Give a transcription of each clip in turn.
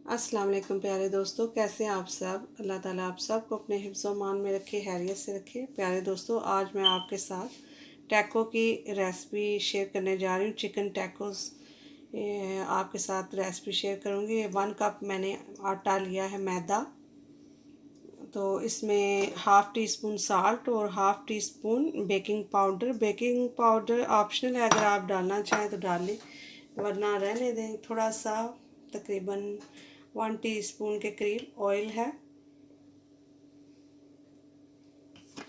अस्सलाम वालेकुम प्यारे दोस्तों, कैसे हैं आप सब। अल्लाह ताला आप सबको अपने हिफ्ज़ मान में रखे, खैरियत से रखे। प्यारे दोस्तों, आज मैं आपके साथ टैको की रेसिपी शेयर करने जा रही हूँ। चिकन टैकोस आपके साथ रेसिपी शेयर करूँगी। 1 कप मैंने आटा लिया है मैदा, तो इसमें हाफ़ टी स्पून साल्ट और half tea spoon baking powder. Baking powder optional है, अगर आप डालना चाहें तो डाल लें, वरना रहने दें। थोड़ा सा तकरीबन 1 टीस्पून के करीब ऑयल है।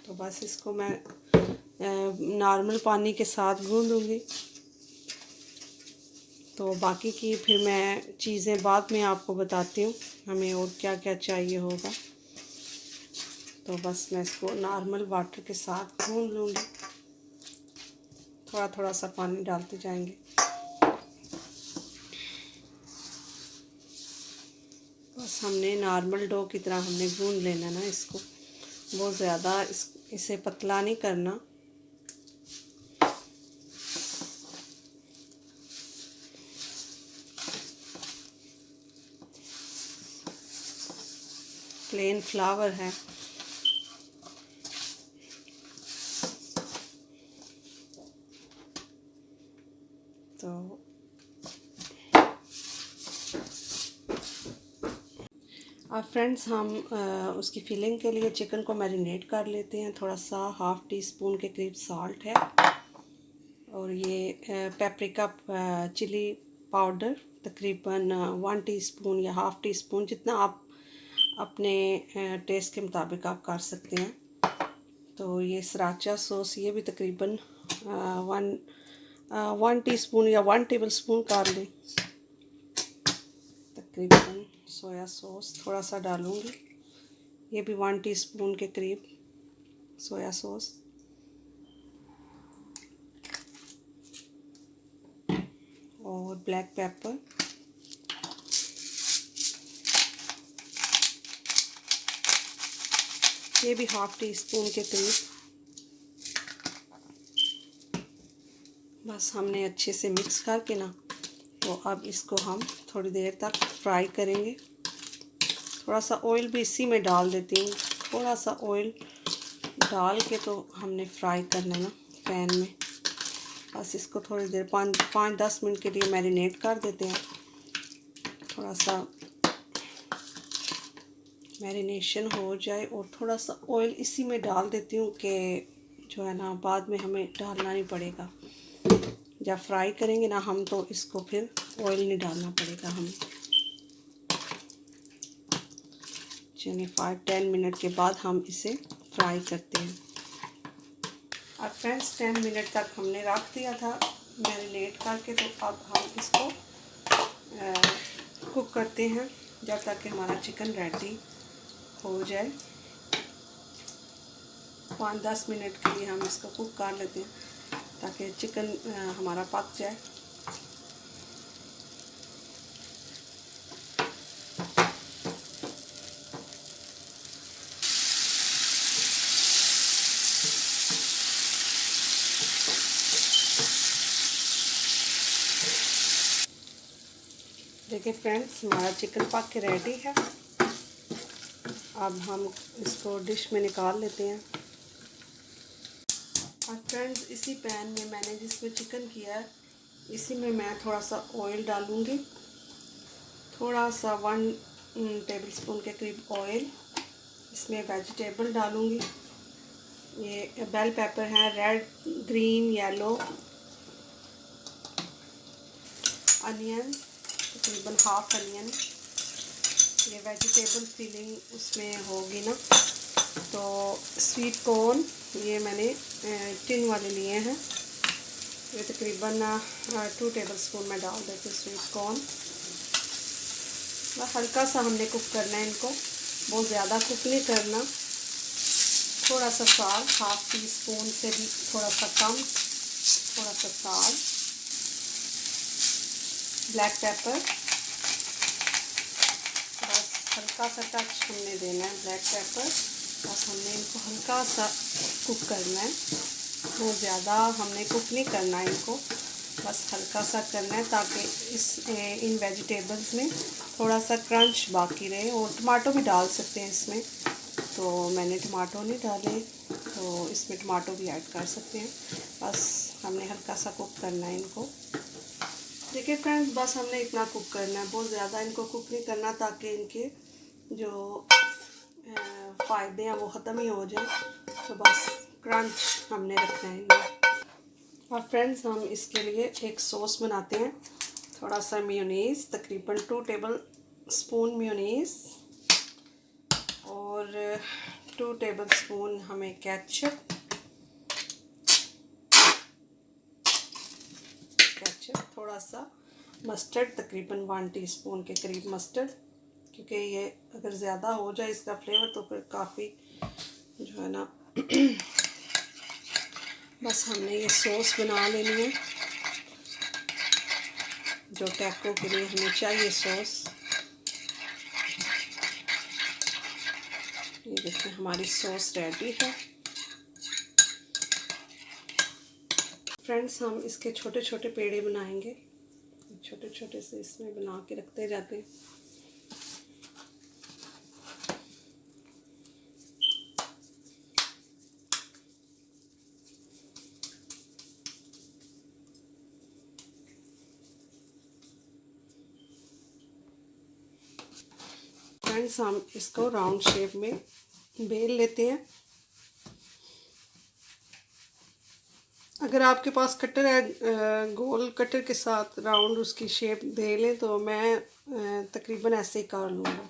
तो बस इसको मैं नॉर्मल पानी के साथ गूँधूँगी। तो बाकी की फिर मैं चीज़ें बाद में आपको बताती हूँ, हमें और क्या क्या चाहिए होगा। तो बस मैं इसको नॉर्मल वाटर के साथ गूँध लूँगी। थोड़ा थोड़ा सा पानी डालते जाएंगे। बस हमने नॉर्मल डो की तरह हमने गूँध लेना ना इसको, बहुत ज़्यादा इसे पतला नहीं करना। प्लेन फ्लावर है। तो अब फ्रेंड्स हम उसकी फिलिंग के लिए चिकन को मैरिनेट कर लेते हैं। थोड़ा सा हाफ़ टी स्पून के करीब साल्ट है, और ये पेपरिका चिली पाउडर तकरीबन 1 टीस्पून या हाफ़ टी स्पून, जितना आप अपने टेस्ट के मुताबिक आप कर सकते हैं। तो ये सराचा सॉस, ये भी तकरीबन 1 टीस्पून या 1 टेबल स्पून कर लें। तकरीबन सोया सॉस थोड़ा सा डालूँगी, ये भी 1 टीस्पून के करीब सोया सॉस। और ब्लैक पेपर, ये भी हाफ़ टी स्पून के करीब। बस हमने अच्छे से मिक्स करके ना, तो अब इसको हम थोड़ी देर तक फ्राई करेंगे। थोड़ा सा ऑयल भी इसी में डाल देती हूँ, थोड़ा सा ऑयल डाल के तो हमने फ्राई करना है ना पैन में। बस इसको थोड़ी देर 5-10 मिनट के लिए मैरिनेट कर देते हैं। थोड़ा सा मैरिनेशन हो जाए, और थोड़ा सा ऑयल इसी में डाल देती हूँ कि जो है ना बाद में हमें डालना नहीं पड़ेगा। जब फ्राई करेंगे ना हम, तो इसको फिर ऑयल नहीं डालना पड़ेगा हमें। चलिए 5-10 मिनट के बाद हम इसे फ्राई करते हैं। अब फ्रेंड्स 10 मिनट तक हमने रख दिया था मैरिनेट करके, तो अब हम इसको कुक करते हैं जब तक कि हमारा चिकन रेडी हो जाए। 5-10 मिनट के लिए हम इसको कुक कर लेते हैं ताकि चिकन हमारा पक जाए। देखिए फ्रेंड्स, हमारा चिकन पक के रेडी है। अब हम इसको डिश में निकाल लेते हैं। और फ्रेंड्स, इसी पैन में मैंने जिसमें चिकन किया है, इसी में मैं थोड़ा सा ऑयल डालूँगी। थोड़ा सा 1 टेबल स्पून के करीब ऑयल। इसमें वेजिटेबल डालूँगी। ये बेल पेपर है, रेड, ग्रीन, येलो। अनियन तकरीबन हाफ अनियन। ये वेजिटेबल फिलिंग उसमें होगी ना। तो स्वीट कॉर्न, ये मैंने टिन वाले लिए हैं, ये तकरीबन 2 टेबल स्पून में डाल देती हूँ स्वीट कॉर्न। हल्का सा हमने कुक करना है इनको, बहुत ज़्यादा कुक नहीं करना। थोड़ा सा साल्ट, हाफ़ टी स्पून से भी थोड़ा सा कम, थोड़ा सा साल्ट, ब्लैक पेपर। बस हल्का सा टच हमने देना है ब्लैक पेपर। बस हमने इनको हल्का सा कुक करना है, बहुत ज़्यादा हमने कुक नहीं करना है इनको, बस हल्का सा करना है ताकि इन वेजिटेबल्स में थोड़ा सा क्रंच बाकी रहे। और टमाटो भी डाल सकते हैं इसमें, तो मैंने टमाटो नहीं डाले, तो इसमें टमाटो भी ऐड कर सकते हैं। बस हमने हल्का सा कुक करना है इनको। देखिए फ्रेंड्स, बस हमने इतना कुक करना है, बहुत ज़्यादा इनको कुक नहीं करना, ताकि इनके जो फ़ायदे हैं वो ख़त्म ही हो जाए। तो बस क्रंच हमने रखना है इनमें। और फ्रेंड्स, हम इसके लिए एक सॉस बनाते हैं। थोड़ा सा मेयोनीज़, तकरीबन 2 टेबल स्पून मेयोनीज़, और 2 टेबल स्पून हमें केचप, थोड़ा सा मस्टर्ड, तकरीबन 1 टीस्पून के करीब मस्टर्ड, क्योंकि ये अगर ज़्यादा हो जाए इसका फ्लेवर तो फिर काफ़ी जो है ना बस हमने ये सॉस बना लेनी है जो टैको के लिए हमें चाहिए सॉस। ये देखिए हमारी सॉस रेडी है। फ्रेंड्स, हम इसके छोटे छोटे पेड़े बनाएंगे, छोटे छोटे से इसमें बना के रखते जाते हैं। फ्रेंड्स, हम इसको राउंड शेप में बेल लेते हैं। अगर आपके पास कटर है, गोल कटर के साथ राउंड उसकी शेप दे लें, तो मैं तकरीबन ऐसे ही कर लूँगा,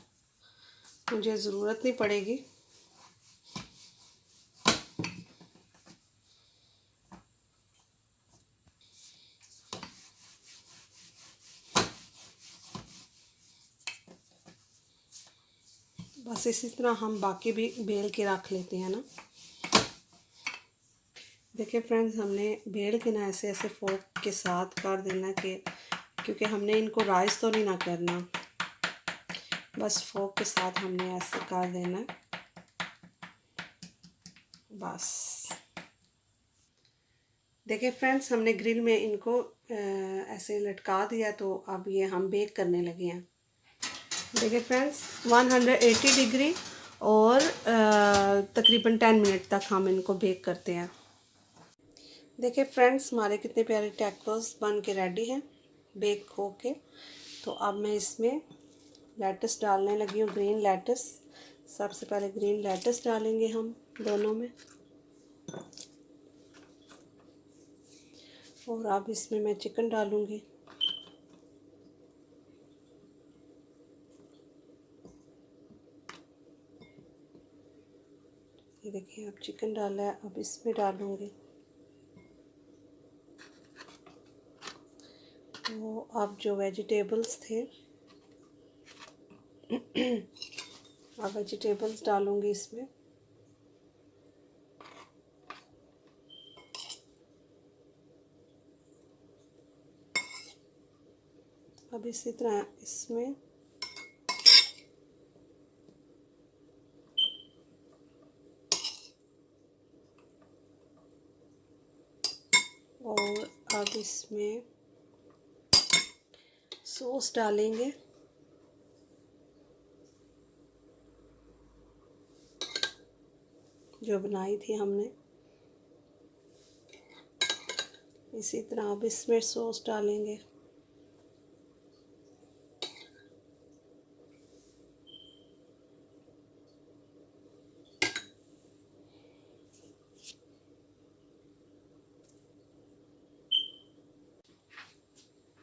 मुझे ज़रूरत नहीं पड़ेगी। बस इसी तरह हम बाकी भी बेल के रख लेते हैं ना। देखिए फ्रेंड्स, हमने बेल के ना ऐसे ऐसे फोक के साथ कर देना, कि क्योंकि हमने इनको राइस तो नहीं ना करना, बस फोक के साथ हमने ऐसे कर देना बस। देखिए फ्रेंड्स, हमने ग्रिल में इनको ऐसे लटका दिया, तो अब ये हम बेक करने लगे हैं। देखिए फ्रेंड्स, 180 डिग्री और तकरीबन 10 मिनट तक हम इनको बेक करते हैं। देखिए फ्रेंड्स, हमारे कितने प्यारे टैकोस बन के रेडी हैं, बेक हो के। तो अब मैं इसमें लेटस डालने लगी हूँ, ग्रीन लेटस। सबसे पहले ग्रीन लेटस डालेंगे हम दोनों में, और अब इसमें मैं चिकन डालूँगी। ये देखिए अब चिकन डाला है, अब इसमें डालूँगी। तो अब जो वेजिटेबल्स थे अब वेजिटेबल्स डालूँगी इसमें। अब इसी तरह इसमें और अब इसमें सॉस डालेंगे। जो बनाई थी हमने, इसी तरह अब इसमें सॉस डालेंगे।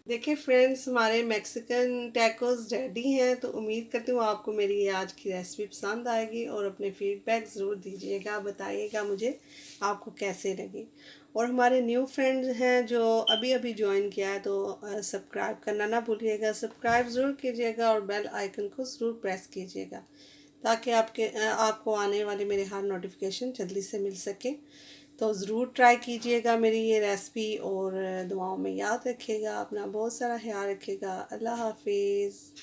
देखिए फ्रेंड्स, हमारे मैक्सिकन टैकोस रेडी हैं। तो उम्मीद करती हूँ आपको मेरी ये आज की रेसिपी पसंद आएगी, और अपने फीडबैक ज़रूर दीजिएगा, बताइएगा मुझे आपको कैसे लगी। और हमारे न्यू फ्रेंड्स हैं जो अभी अभी ज्वाइन किया है, तो सब्सक्राइब करना ना भूलिएगा, सब्सक्राइब ज़रूर कीजिएगा और बेल आइकन को ज़रूर प्रेस कीजिएगा, ताकि आपको आने वाले मेरे हर नोटिफिकेशन जल्दी से मिल सके। तो ज़रूर ट्राई कीजिएगा मेरी ये रेसिपी, और दुआओं में याद रखिएगा, अपना बहुत सारा ख्याल रखिएगा। अल्लाह हाफिज़।